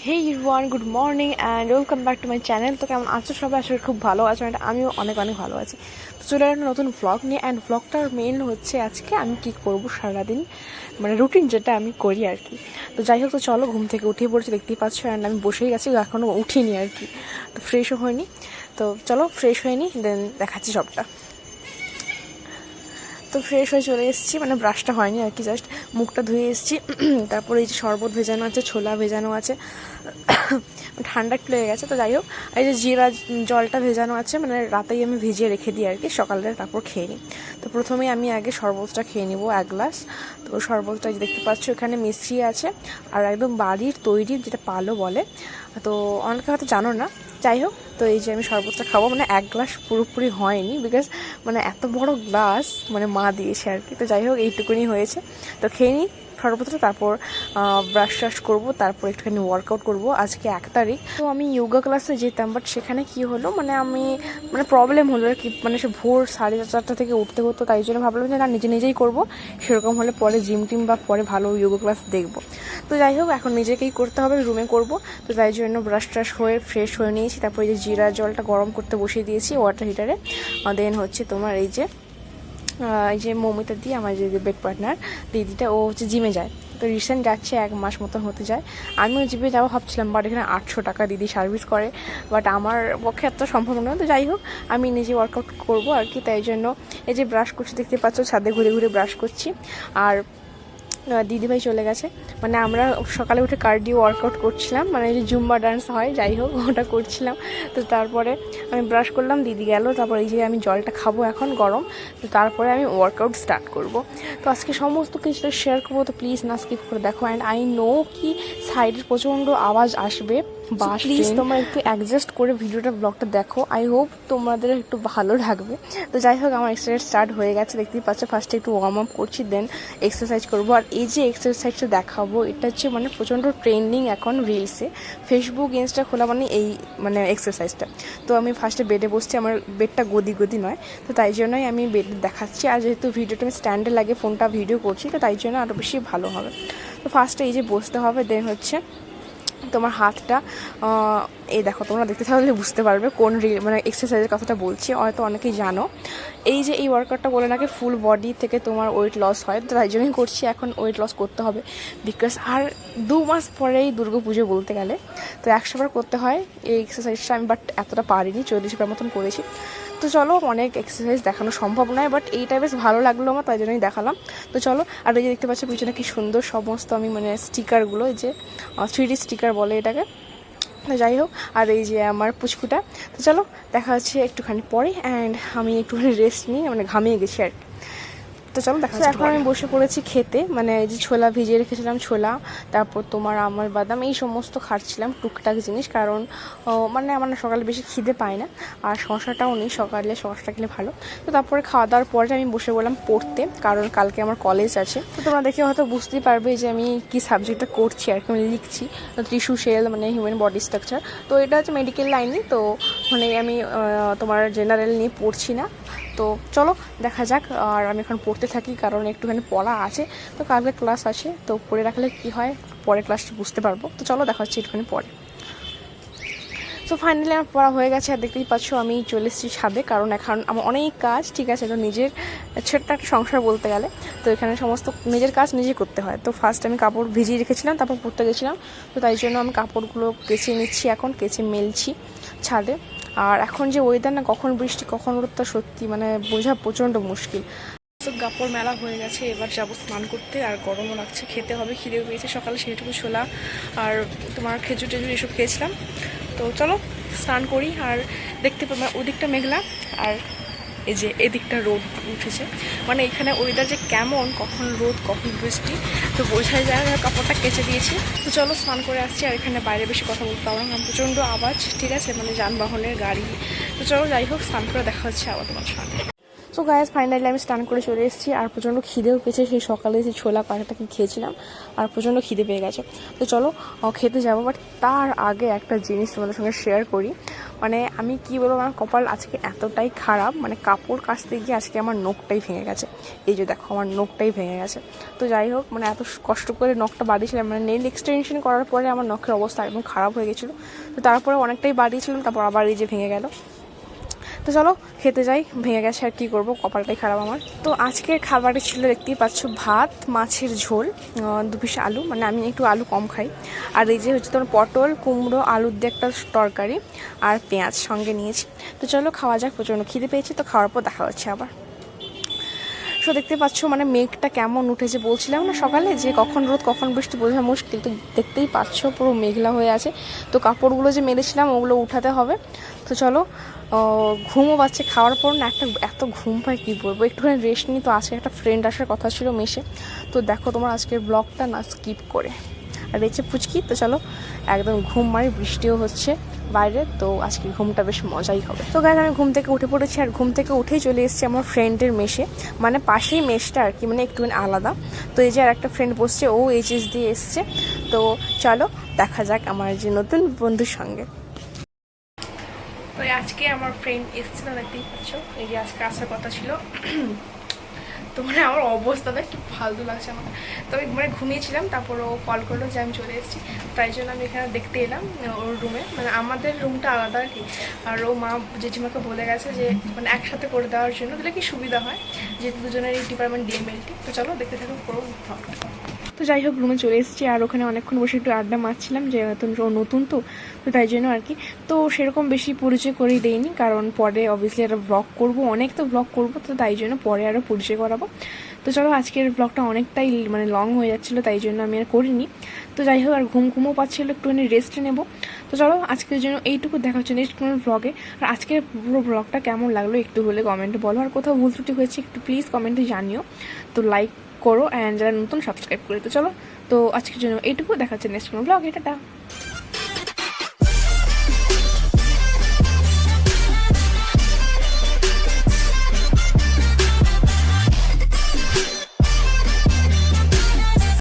Hey everyone, good morning and welcome back to my channel. তো কেমন আছো সবাই? আসলে খুব ভালো আছো, অ্যান্ড আমিও অনেক অনেক ভালো আছি। তো চলে একটা নতুন ভ্লগ নিয়ে, অ্যান্ড ভ্লগটার মেন হচ্ছে আজকে আমি কী করবো সারাদিন, মানে রুটিন যেটা আমি করি আর কি। তো যাই হোক, তো চলো, ঘুম থেকে উঠে পড়েছি দেখতেই পাচ্ছ, অ্যান্ড আমি বসেই গেছি, এখনও উঠিনি আর কি। তো ফ্রেশও হয়নি, তো চলো ফ্রেশ হয়নি, দেন দেখাচ্ছি সবটা। তো ফ্রেশ হয়ে চলে এসেছি, মানে ব্রাশটা হয়নি আর কি, জাস্ট মুখটা ধুয়ে এসেছি। তারপরে এই যে শরবত ভেজানো আছে, ছোলা ভেজানো আছে, ঠান্ডা একটু লেগে গেছে। তো যাই হোক, এই যে জিরা জলটা ভেজানো আছে, মানে রাতেই আমি ভিজিয়ে রেখে দিই আর কি, সকালে তারপর খেয়ে নিই। তো প্রথমেই আমি আগে শরবতটা খেয়ে নিব 1 গ্লাস। তো শরবতটা দেখতে পাচ্ছ এখানে মিষ্টি আছে, আর একদম বাড়ির তৈরি, যেটা পালো বলে। তো অনেকে হয়তো জানো না, যাই হোক। তো এই যে আমি শরবতটা খাবো, মানে 1 গ্লাস পুরোপুরি হয়নি, বিকজ মানে এত বড় গ্লাস মানে মা দিয়েছে আর কি। তো যাই হোক, এইটুকুনি হয়েছে। তো খেয়ে নিই শরবতটা, তারপর ব্রাশ ট্রাশ করবো, তারপর একটুখানি ওয়ার্কআউট করবো। আজকে 1 তারিখ। তো আমি যোগা ক্লাসে যেতাম, বাট সেখানে কি হলো, মানে আমি মানে প্রবলেম হলো আর কি, মানে সে ভোর 4:30 থেকে উঠতে হতো। তাই জন্য ভাবলাম যে না, নিজে নিজেই করবো, সেরকম হলে পরে জিম টিম বা পরে ভালো যোগা ক্লাস দেখবো। তো যাই হোক, এখন নিজেকেই করতে হবে, রুমে করব। তো তাই জন্য ব্রাশ ট্রাশ হয়ে ফ্রেশ হয়ে নিয়েছি। তারপর এই যে জিরা জলটা গরম করতে বসিয়ে দিয়েছি ওয়াটার হিটারে। দেন হচ্ছে তোমার এই যে মৌমিতা দিয়ে আমার যে বেড পার্টনার দিদিটা, ও হচ্ছে জিমে যায়। তো রিসেন্ট যাচ্ছে, 1 মাস মতন হতে যায়। আমিও জিমে যাবো ভাবছিলাম, বাট এখানে 800 টাকা দিদি সার্ভিস করে, বাট আমার পক্ষে এত সম্ভব নয়। তো যাই হোক, আমি নিজে ওয়ার্কআউট করবো আর কি। তাই জন্য এই যে ব্রাশ করছি, দেখতে পাচ্ছ ছাদে ঘুরে ঘুরে ব্রাশ করছি। আর দিদিভাই চলে গেছে, মানে আমরা সকালে উঠে কার্ডিও ওয়ার্কআউট করছিলাম, মানে যে জুম্বা ডান্স হয়, যাই হোক ওটা করছিলাম। তো তারপরে আমি ব্রাশ করলাম, দিদি গেল। তারপর এই যে আমি জলটা খাবো এখন গরম, তো তারপরে আমি ওয়ার্কআউট স্টার্ট করব। তো আজকে সমস্ত কিছু শেয়ার করবো, তো প্লিজ না স্কিপ করে দেখো। অ্যান্ড আই নো কি সাইডের প্রচণ্ড আওয়াজ আসবে, বাস, প্লিজ তোমরা একটু অ্যাডজাস্ট করে ভিডিওটা ব্লগটা দেখো। আই হোপ তোমাদের একটু ভালো লাগবে। তো যাই হোক, আমার এক্সারসাইজ স্টার্ট হয়ে গেছে, দেখতেই পাচ্ছ। ফার্স্টে একটু ওয়ার্ম আপ করছি, দেন এক্সারসাইজ করবো। আর এই যে এক্সারসাইজটা দেখাবো, এটা হচ্ছে মানে প্রচণ্ড ট্রেন্ডিং এখন রিলসে, ফেসবুক ইনস্টা খোলা মানে এই মানে এক্সারসাইজটা। তো আমি ফার্স্টে বেডে বসছি, আমার বেডটা গদি নয়, তো তাই জন্যই আমি বেডে দেখাচ্ছি। আর যেহেতু ভিডিওটা আমি স্ট্যান্ডে লাগে ফোনটা ভিডিও করছি, তো তাই জন্য আরও বেশি ভালো হবে। তো ফার্স্টে এই যে বসতে হবে, দেন হচ্ছে তোমার হাতটা এই দেখো, তোমরা দেখতে থাকলে বুঝতে পারবে কোন মানে এক্সারসাইজের কথাটা বলছি, হয়তো অনেকেই জানো। এই যে এই ওয়ার্কআউটটা বলে নাকি ফুল বডি থেকে তোমার ওয়েট লস হয়, তো তাই জন্যই করছি। এখন ওয়েট লস করতে হবে, বিকজ আর 2 মাস পরেই দুর্গাপুজো বলতে গেলে। তো 100 বার করতে হয় এই এক্সারসাইজটা, আমি বাট এতটা পারিনি, 40 বার মতন করেছি। তো চলো, অনেক এক্সারসাইজ দেখানো সম্ভব নয়, বাট এইটা বেশ ভালো লাগলো আমার, তাই জন্যই দেখালাম। তো চলো, আর এই যে দেখতে পাচ্ছ পিছনে কি সুন্দর সমস্ত আমি মানে স্টিকারগুলো, এই যে 3D স্টিকার বলে এটাকে। তো যাই হোক, আর এই যে আমার পুচকুটা। তো চলো, দেখা হচ্ছে একটুখানি পরে, অ্যান্ড আমি একটুখানি রেস্ট নিই, মানে ঘামিয়ে গেছি আর কি। তো চলো দেখা যাচ্ছে। এখন আমি বসে পড়েছি খেতে, মানে এই যে ছোলা ভিজিয়ে রেখেছিলাম, ছোলা, তারপর তোমার আমল বাদাম, এই সমস্ত খাচ্ছিলাম টুকটাক জিনিস, কারণ মানে আমার না সকালে বেশি খিদে পায় না, আর শশাটাও নেই, সকালে শশাটা খেলে ভালো। তো তারপরে খাওয়া দাওয়ার পরে আমি বসে বললাম পড়তে, কারণ কালকে আমার কলেজ আছে। তো তোমরা দেখে হয়তো বুঝতেই পারবে যে আমি কী সাবজেক্টটা করছি আর কি, আমি লিখছি টিস্যু সেল, মানে হিউম্যান বডি স্ট্রাকচার। তো এটা হচ্ছে মেডিকেল লাইনই, তো মানে আমি তোমার জেনারেল নিয়ে পড়ছি না। তো চলো দেখা যাক, আর আমি এখন পড়তে থাকি, কারণ একটুখানি পড়া আছে। তো কালকে ক্লাস আছে, তো পড়ে রাখলে কি হয়, পরে ক্লাসটা বুঝতে পারবো। তো চলো দেখা হচ্ছে একটুখানি পরে। তো ফাইনালি আমার পড়া হয়ে গেছে, আর দেখতেই পাচ্ছ আমি চলে এসেছি ছাদে, কারণ এখন আমার অনেক কাজ, ঠিক আছে। তো নিজের ছোট্ট একটা সংসার বলতে গেলে, তো এখানে সমস্ত নিজের কাজ নিজে করতে হয়। তো ফার্স্ট আমি কাপড় ভিজিয়ে রেখেছিলাম, তারপর পড়তে গেছিলাম। তো তাই জন্য আমি কাপড়গুলো কেচে নিচ্ছি, এখন কেচে মেলছি ছাদে। আর এখন যে ওয়েদার না, কখন বৃষ্টি কখন রোদটা, সত্যি মানে বোঝা প্রচণ্ড মুশকিল। তো কাপড় মেলা হয়ে গেছে, এবার যাবো স্নান করতে, আর গরমও লাগছে, খেতে হবে, খিদেও পেয়েছে। সকালে সেটুকু ছোলা আর তোমার খেজুর টেজুর এসব খেয়েছিলাম। তো চলো স্নান করি। আর দেখতে পাবো ওদিকটা মেঘলা, আর এই যে এদিকটা রোদ উঠেছে, মানে এখানে ওয়েদার যে কেমন, কখন রোদ কখন বৃষ্টি, তো বোঝাই যায় না। কাপড়টা কেচে দিয়েছি, তো চলো স্নান করে আসছি। আর এখানে বাইরে বেশি কথা বলতে পারবো না, প্রচণ্ড আওয়াজ, ঠিক আছে, মানে যানবাহনের গাড়ি। তো চলো যাই হোক, স্নান করে দেখা হচ্ছে আবার তোমার সাথে। সো গাইজ, ফাইনালি আমি স্নান করে চলে এসেছি, আর প্রচণ্ড খিদেও পেয়েছে, সেই সকালে যে ছোলা পাটাটাকে খেয়েছিলাম, আর প্রচণ্ড খিদে পেয়ে গেছে। তো চলো খেতে যাবো, বাট তার আগে একটা জিনিস তোমাদের সঙ্গে শেয়ার করি। মানে আমি কি বলবো, আমার কপাল আজকে এতটাই খারাপ, মানে কাপড় কাচতে গিয়ে আজকে আমার নখটাই ভেঙে গেছে। এই যে দেখো আমার নখটাই ভেঙে গেছে। তো যাই হোক, মানে এত কষ্ট করে নখটা বাড়িয়েছিলাম, মানে নেল এক্সটেনশন করার পরে আমার নখের অবস্থা একদম খারাপ হয়ে গেছিলো। তো তারপরে অনেকটাই বাড়িয়েছিলাম, তারপর আবার এই যে ভেঙে গেল। তো চলো খেতে যাই, ভেঙে গেছে আর কী করবো, কপালটাই খারাপ আমার। তো আজকের খাবারে ছিল দেখতেই পাচ্ছ ভাত, মাছের ঝোল, 2 পিস আলু, মানে আমি একটু আলু কম খাই, আর এই যে হচ্ছে তোমার পটল কুমড়ো আলুর দিয়ে একটা তরকারি, আর পেঁয়াজ সঙ্গে নিয়েছি। তো চলো খাওয়া যাক, প্রচণ্ড খিদে পেয়েছি। তো খাওয়ার পর দেখা হচ্ছে আবার। তো দেখতে পাচ্ছ মানে মেঘটা কেমন উঠেছে, বলছিলাম না সকালে যে কখন রোদ কখন বৃষ্টি বোঝা মুশকিল। তো দেখতেই পাচ্ছ পুরো মেঘলা হয়ে আছে। তো কাপড়গুলো যে মেরেছিলাম ওগুলো উঠাতে হবে। তো চলো, ঘুমও পাচ্ছে, খাওয়ার পর না একটা এত ঘুম পায় কী বলবো, একটুখানি রেস্ট নিই। তো আজকে একটা ফ্রেন্ড আসার কথা ছিল মেসে। তো দেখো তোমার আজকের ব্লগটা না স্কিপ করে, আর রয়েছে পুচকি। তো চলো একদম ঘুম মারি, বৃষ্টিও হচ্ছে বাইরে, তো আজকে ঘুমটা বেশ মজাই হবে। তো গাইজ আমি ঘুম থেকে উঠে পড়েছি, আর ঘুম থেকে উঠেই চলে এসেছি আমার ফ্রেন্ডের মেসে, মানে পাশেই মেসটা আর কি, মানে একটুখানি আলাদা। তো এই যে আর একটা ফ্রেন্ড বসছে, ও এইচএস দিয়ে এসছে। তো চলো দেখা যাক আমার যে নতুন বন্ধুর সঙ্গে। তো আজকে আমার ফ্রেন্ড এসেছিল, দেখতেই পাচ্ছ, এই যে আজকে আসার কথা ছিল। তো মানে আমার অবস্থাটা একটু ফালতু লাগছে আমার। তো আমি মানে ঘুমিয়েছিলাম, তারপর ও কল করলো যে আমি চলে এসেছি। তাই জন্য আমি এখানে দেখতে এলাম ওর রুমে, মানে আমাদের রুমটা আলাদা আর কি। আর ও মা জেঠিমাকে বলে গেছে যে মানে একসাথে করে দেওয়ার জন্য, তাহলে কি সুবিধা হয়, যেহেতু দুজনের এই ডিপার্টমেন্ট ডিএমএলটি। তো চলো দেখতে থাকো পুরো ব্লগটা। তো যাই হোক রুমে চলে এসেছি, আর ওখানে অনেকক্ষণ বসে একটু আড্ডা মারছিলাম, যে ও নতুন তো তাই জন্য আর কি। তো সেরকম বেশি পরিচয় করেই দেয়নি, কারণ পরে অবভিয়াসলি একটা ব্লগ করবো, অনেক তো ব্লগ করবো, তো তাই জন্য পরে আরও পরিচয় করাবো। তো চলো আজকের ব্লগটা অনেকটাই মানে লং হয়ে যাচ্ছিলো, তাই জন্য আমি আর করিনি। তো যাই হোক, আর ঘুমও পাচ্ছিলো, একটুখানি রেস্ট নেবো। তো চলো আজকের জন্য এইটুকু, দেখা হচ্ছে নেক্সট কোনো ব্লগে। আর আজকের পুরো ব্লগটা কেমন লাগলো একটু হলে কমেন্টে বলো, আর কোথাও ভুল ত্রুটি হয়েছে একটু প্লিজ কমেন্টে জানিও। তো লাইক করো, অ্যান্ড যারা নতুন সাবস্ক্রাইব করে। তো চলো, তো আজকের জন্য এইটুকু, দেখা হচ্ছে নেক্সট কোনো ব্লগে, টাটা।